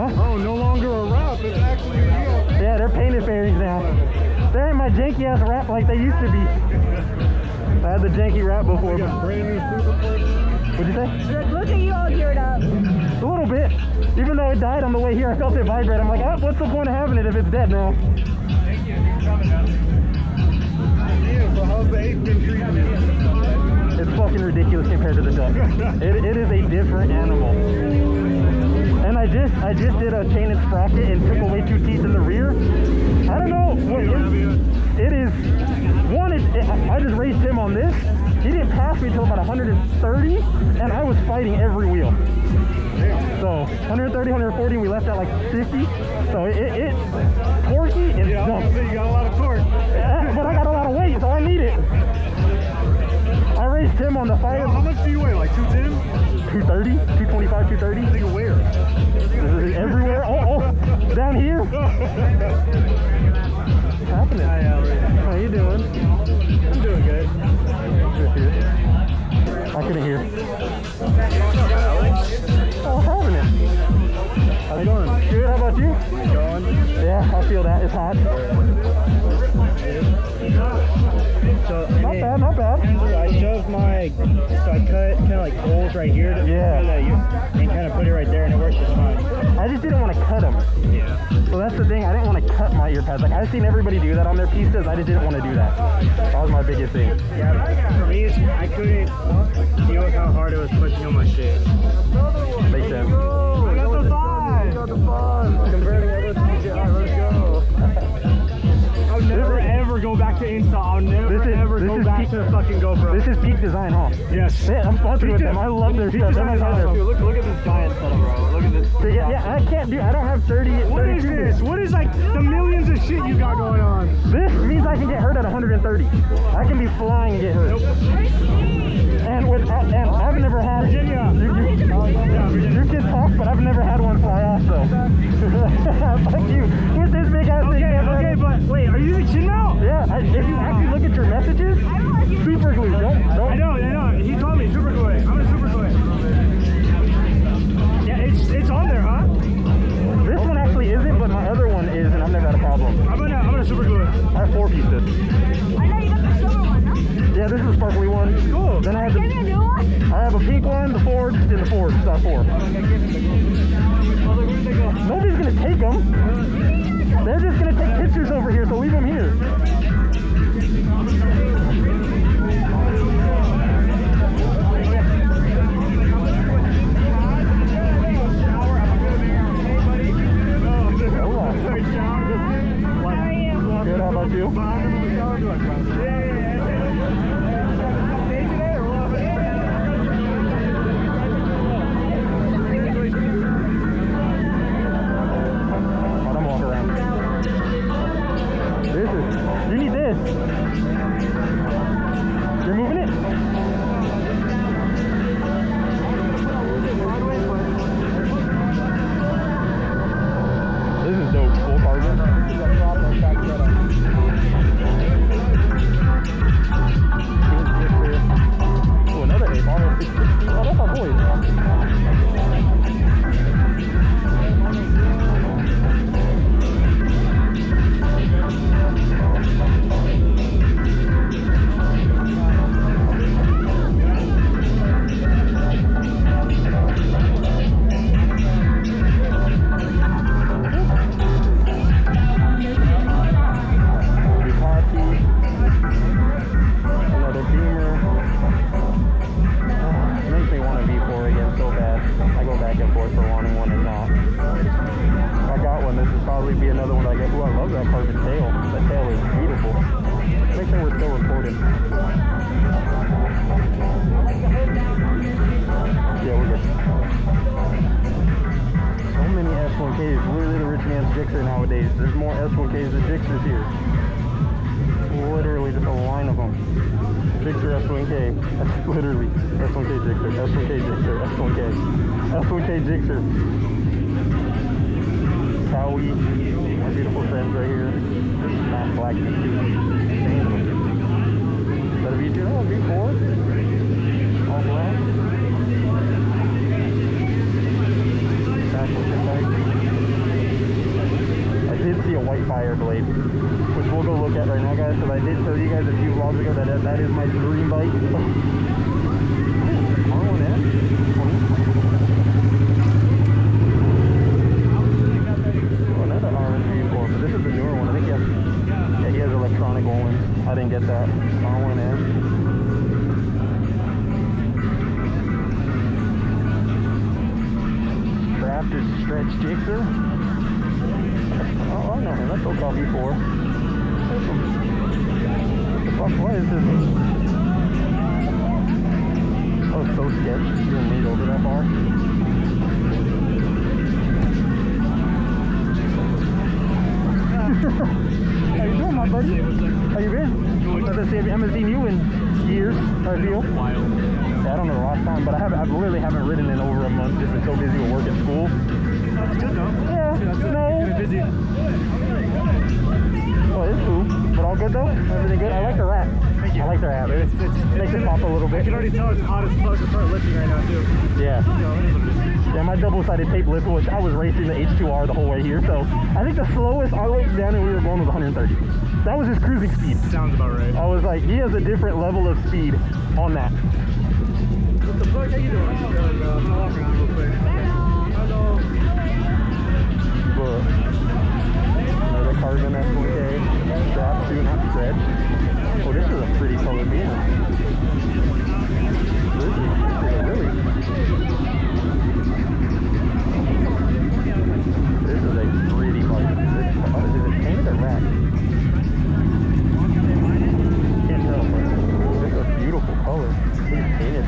Huh? Oh, no longer a wrap. It's actually a wheel. Yeah, they're painted fairings now. They ain't my janky ass wrap like they used to be. I had the janky wrap before. Brand new super clip. What'd you say? Look at you all geared up. A little bit. Even though it died on the way here, I felt it vibrate. I'm like, oh, what's the point of having it if it's dead now? Thank you. You're coming up. Yeah, so how's the 8 been treating you? It's fucking ridiculous compared to the duck. It is a different animal. And I just did a chain and sprocket and took away 2 teeth in the rear. I don't know what it is. One, I just raced him on this. He didn't pass me until about 130, and I was fighting every wheel. So 130, 140, we left at like 50. So it torquey and dumb. You got a lot of torque. But I got a lot of weight, so I need it. I raced him on the fire. How much do you weigh? Like 210? 230, 225, 230. Nigga, where? Everywhere. Oh, down here. What's happening? Hi, Albert. How you doing? I'm doing good. I couldn't hear. Oh, having it. How's it going? Good. How about you? Going? Yeah, I feel that. It's hot. So, Not bad. Not bad. I shoved my, so I cut kind of like holes right here to and kind of put it right there, and it works just fine. I just didn't want to cut them. Yeah. So that's the thing. I didn't want to cut my ear pads. Like I've seen everybody do that on their pistas. I just didn't want to do that. That was my biggest thing. Yeah. For me, I couldn't deal with how hard it was pushing on my shit. Makes sense. I got the 5. Got the 5. Converting over to CGI. Let's go. I'll never ever go back to Insta. I'll never ever go back to the fucking GoPro. This is Peak Design, huh? Yes. Yeah, I'm sponsored with them. I love their stuff. They're my partner. Look at this giant setup, bro. Look at this. Yeah, I can't do. I don't have 30. What is this? What is like the millions of shit you got going on? This means I can get hurt at 130. I can be flying and get hurt. Nope. And I've never had. Virginia. Your kid talks, but I've never had one fly off though. Fuck you. With this big ass thing. Okay, but wait, are you the kid now? Yeah. If you actually look at your messages, super glue. Don't. I know. He told me super glue it. I'm gonna super glue it. Yeah, it's on there, huh? This one actually isn't, but my other one is, and I've never had a problem. I'm gonna super glue it. I have 4 pieces. I know you got the silver one, no? Yeah, this is a sparkly one. Cool. Then I have Give me a new one. I have a pink one, the Ford, and the Ford. It's not 4. Nobody's gonna take them. They're just gonna take pictures over here, so leave them here. Good, how about you? You need this. You're moving it? This is dope. Full carbon. Oh, another 8. Oh, that's our boy. Nowadays, there's more S1Ks than Gixxers here. Literally just a line of them. Gixxer S1K. That's literally S1K Gixxer, S1K Gixxer, S1K. S1K Gixxer. Cowie. My beautiful friends right here. Matt Black V2. Is that a V2? No, a V4. All black. Back looking back. did see a white fire blade, which we'll go look at right now, guys, because I did show you guys a few vlogs ago that is my dream bike. R1S. Oh, another R1S, but this is the newer one. I think he has electronic ones. I didn't get that. R1S. Crafted stretch Sticker. Oh, I know him. That's SoCal V4. What the fuck? What is this? Oh, it's so sketchy. You didn't lead over that far. How you doing, my buddy? How you been? I haven't seen you in years, I feel. Yeah, I don't know the last time, but I literally haven't ridden in over a month. Just been so busy with work and school. That's good though. Yeah, no. Busy. Oh, it's cool. But all good though? Everything good? I like the wrap. Thank you. I like their wrap. It makes it pop a little I bit. can already tell it's hot as fuck to start lifting right now too. Yeah. Yeah, my double-sided tape lift, which I was racing the H2R the whole way here, so I think the slowest I looked down and we were going was 130. That was his cruising speed. Sounds about right. I was like, he has a different level of speed on that. What the fuck? How you doing? I'm gonna walk around real quick. Hello. But another carbon S1K. Strap, do not stretch. Oh, this is a pretty color beam. This is really. This is a pretty bike. Is it painted or wrapped? Can't tell, but this is a beautiful color. It's painted.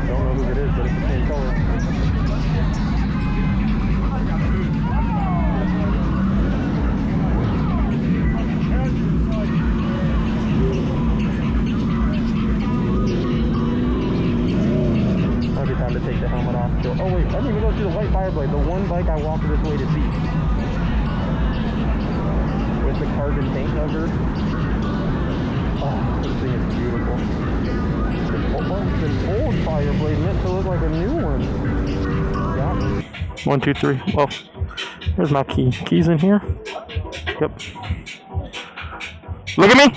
Don't know who it is, but it's the same color. Might be time to take the helmet off. So, oh wait, I didn't even go through the white Fireblade, the one bike I walked this way to see. With the carbon paint cover. Oh, this thing is beautiful. The old Fireblade meant to look like a new one. Yeah. 1, 2, 3. Well, there's my key. Keys in here? Yep. Look at me.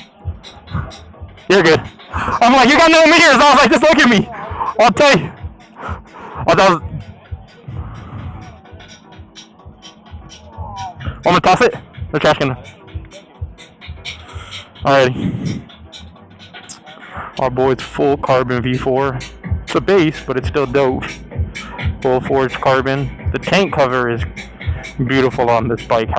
You're good. I'm like, you got no mirrors. I was like, just look at me. I'll tell you. I'm gonna toss it. The trash can. Alrighty. Our boy's full carbon V4. It's a base, but it's still dope. Full forged carbon. The tank cover is beautiful on this bike.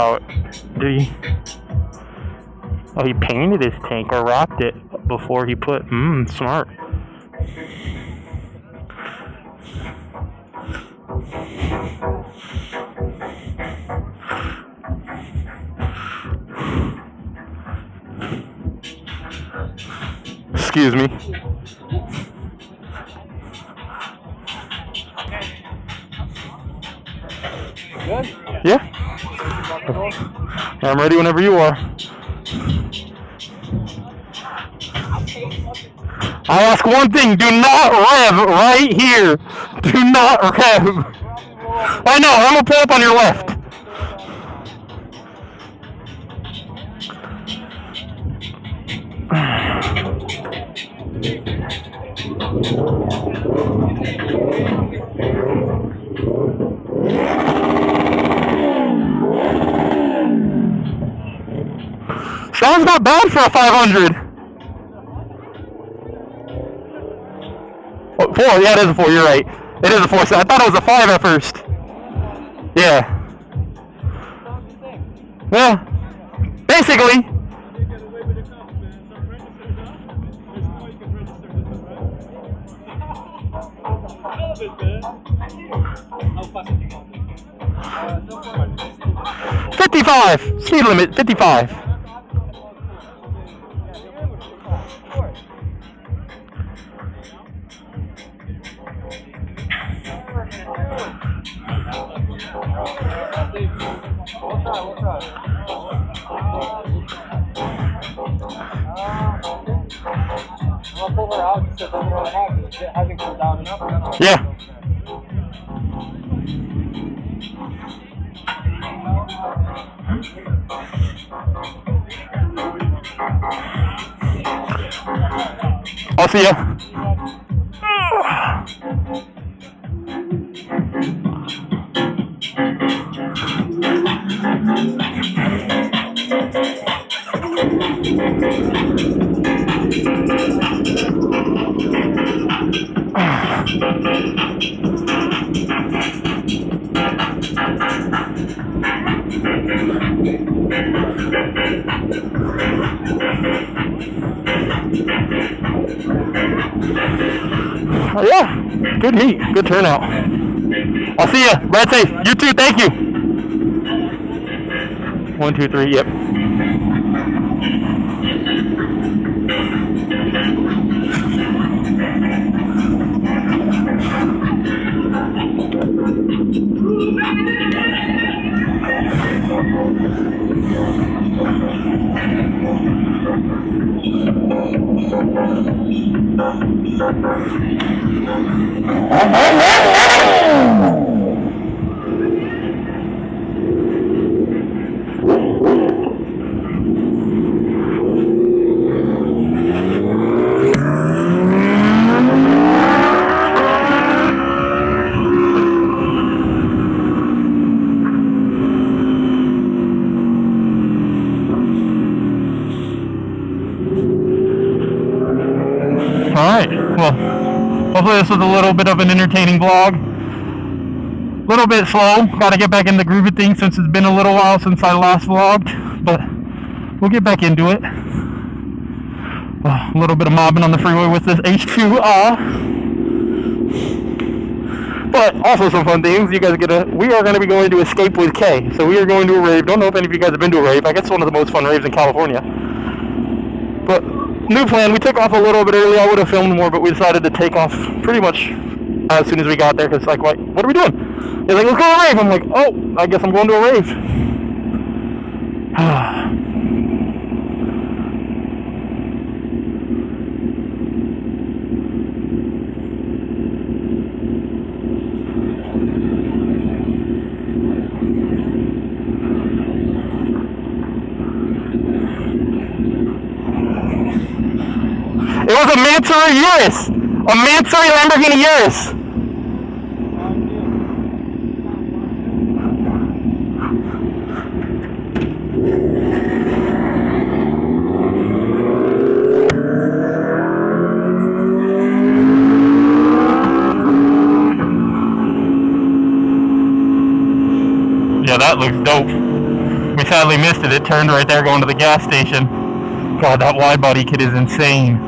He painted his tank or wrapped it before he put. Smart. Excuse me. Good? Yeah. I'm ready whenever you are. I ask one thing, do not rev right here. Do not rev. I know, I'm gonna pull up on your left. Sounds not bad for a 500. Oh, 4, yeah, it is a 4, you're right. It is a 4, so I thought it was a 5 at first. Yeah. Yeah. Basically. $55. Speed limit, 55. Yeah. I'll see ya. Yeah, good meet, good turnout. I'll see ya. Ride safe. You too. Thank you. 1, 2, 3. Yep. Alright, well, hopefully this was a little bit of an entertaining vlog. A little bit slow, gotta get back in the groove of things since it's been a little while since I last vlogged, but we'll get back into it. A little bit of mobbing on the freeway with this H2R. But also some fun things. You guys we are gonna be going to Escape with K. So we are going to a rave. Don't know if any of you guys have been to a rave. I guess it's one of the most fun raves in California. But new plan, we took off a little bit early. I would have filmed more, but we decided to take off pretty much as soon as we got there, because like, what are we doing? They're like, let's go to a rave. I'm like, oh, I guess I'm going to a rave. It was a Mansory Urus. A Mansory Lamborghini Urus. Yeah, that looks dope. We sadly missed it. It turned right there going to the gas station. God, that wide body kit is insane.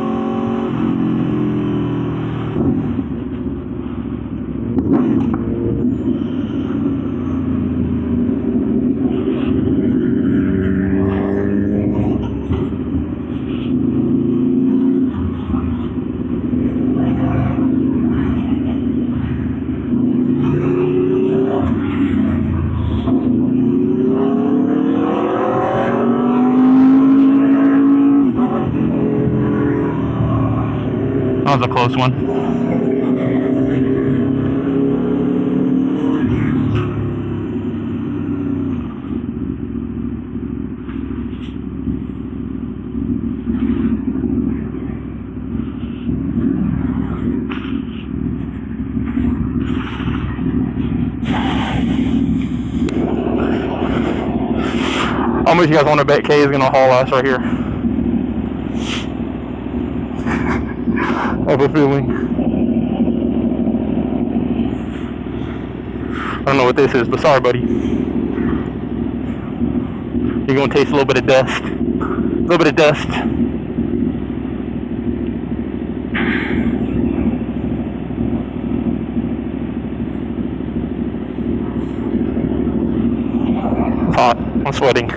That was a close one. How much you guys want to bet K is going to haul ass right here? I have a feeling. I don't know what this is, but sorry, buddy. You're going to taste a little bit of dust. A little bit of dust. It's hot. I'm sweating.